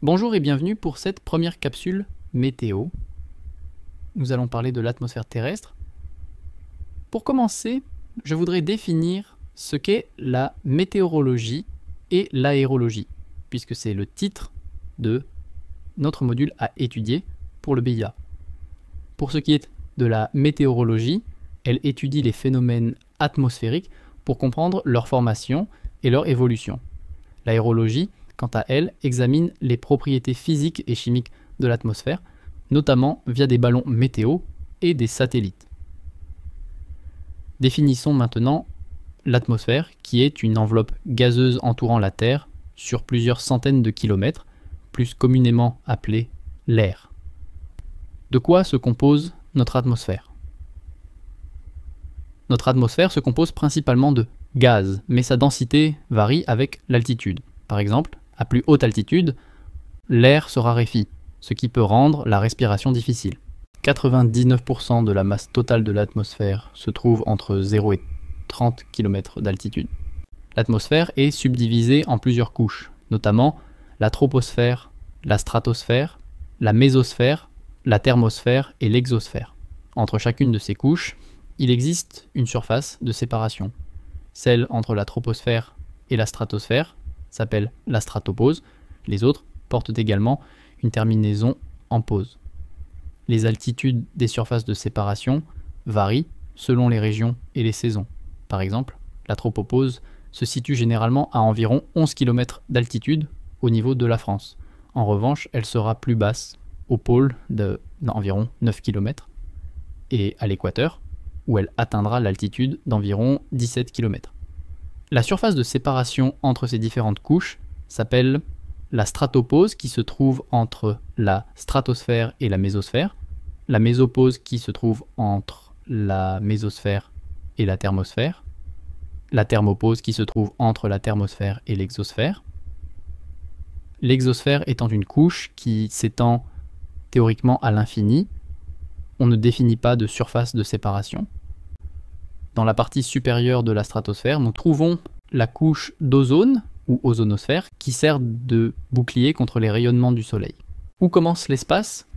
Bonjour et bienvenue pour cette première capsule météo. Nous allons parler de l'atmosphère terrestre. Pour commencer, je voudrais définir ce qu'est la météorologie et l'aérologie, puisque c'est le titre de notre module à étudier pour le BIA. Pour ce qui est de la météorologie, elle étudie les phénomènes atmosphériques pour comprendre leur formation et leur évolution. L'aérologie, quant à elle, examine les propriétés physiques et chimiques de l'atmosphère, notamment via des ballons météo et des satellites. Définissons maintenant l'atmosphère, qui est une enveloppe gazeuse entourant la Terre sur plusieurs centaines de kilomètres, plus communément appelée l'air. De quoi se compose notre atmosphère? Notre atmosphère se compose principalement de gaz, mais sa densité varie avec l'altitude. Par exemple, à plus haute altitude, l'air se raréfie, ce qui peut rendre la respiration difficile. 99% de la masse totale de l'atmosphère se trouve entre 0 et 30 km d'altitude. L'atmosphère est subdivisée en plusieurs couches, notamment la troposphère, la stratosphère, la mésosphère, la thermosphère et l'exosphère. Entre chacune de ces couches, il existe une surface de séparation. Celle entre la troposphère et la stratosphère s'appelle la stratopause. Les autres portent également une terminaison en pause. Les altitudes des surfaces de séparation varient selon les régions et les saisons. Par exemple, la tropopause se situe généralement à environ 11 km d'altitude au niveau de la France. En revanche, elle sera plus basse au pôle d'environ 9 km et à l'équateur, où elle atteindra l'altitude d'environ 17 km. La surface de séparation entre ces différentes couches s'appelle la stratopause, qui se trouve entre la stratosphère et la mésosphère, la mésopause qui se trouve entre la mésosphère et la thermosphère, la thermopause qui se trouve entre la thermosphère et l'exosphère, l'exosphère étant une couche qui s'étend théoriquement à l'infini. On ne définit pas de surface de séparation. Dans la partie supérieure de la stratosphère, nous trouvons la couche d'ozone, ou ozonosphère, qui sert de bouclier contre les rayonnements du Soleil. Où commence l'espace?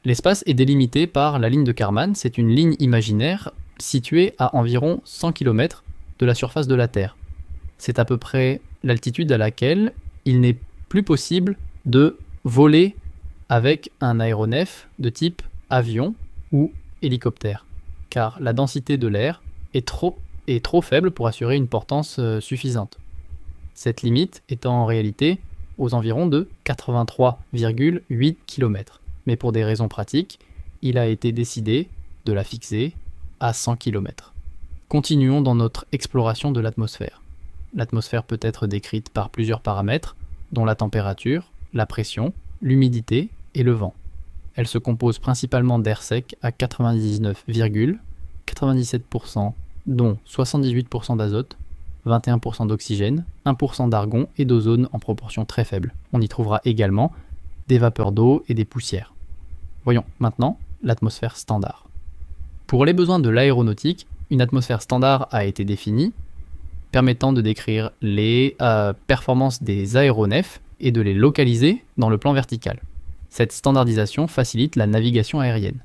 L'espace est délimité par la ligne de Kármán. C'est une ligne imaginaire située à environ 100 km de la surface de la Terre. C'est à peu près l'altitude à laquelle il n'est plus possible de voler avec un aéronef de type avion ou hélicoptère, car la densité de l'air est trop faible pour assurer une portance suffisante. Cette limite étant en réalité aux environs de 83,8 km. Mais pour des raisons pratiques, il a été décidé de la fixer à 100 km. Continuons dans notre exploration de l'atmosphère. L'atmosphère peut être décrite par plusieurs paramètres, dont la température, la pression, l'humidité et le vent. Elle se compose principalement d'air sec à 99,97%, dont 78% d'azote, 21% d'oxygène, 1% d'argon et d'ozone en proportion très faible. On y trouvera également des vapeurs d'eau et des poussières. Voyons maintenant l'atmosphère standard. Pour les besoins de l'aéronautique, une atmosphère standard a été définie, permettant de décrire les performances des aéronefs et de les localiser dans le plan vertical. Cette standardisation facilite la navigation aérienne.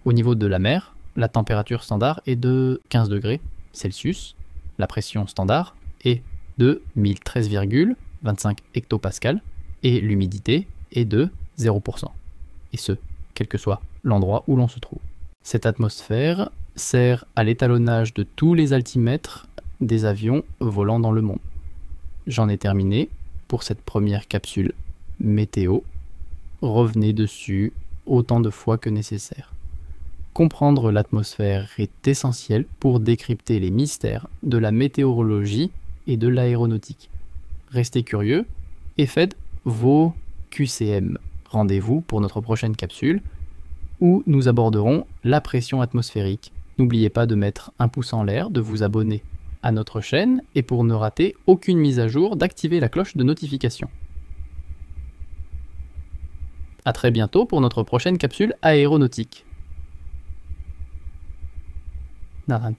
Au niveau de la mer, la température standard est de 15 degrés Celsius, la pression standard est de 1013,25 hectopascales et l'humidité est de 0%. Et ce, quel que soit l'endroit où l'on se trouve. Cette atmosphère sert à l'étalonnage de tous les altimètres des avions volant dans le monde. J'en ai terminé pour cette première capsule météo. Revenez dessus autant de fois que nécessaire. Comprendre l'atmosphère est essentiel pour décrypter les mystères de la météorologie et de l'aéronautique. Restez curieux et faites vos QCM. Rendez-vous pour notre prochaine capsule où nous aborderons la pression atmosphérique. N'oubliez pas de mettre un pouce en l'air, de vous abonner à notre chaîne et pour ne rater aucune mise à jour, d'activer la cloche de notification. A très bientôt pour notre prochaine capsule aéronautique. Narrant.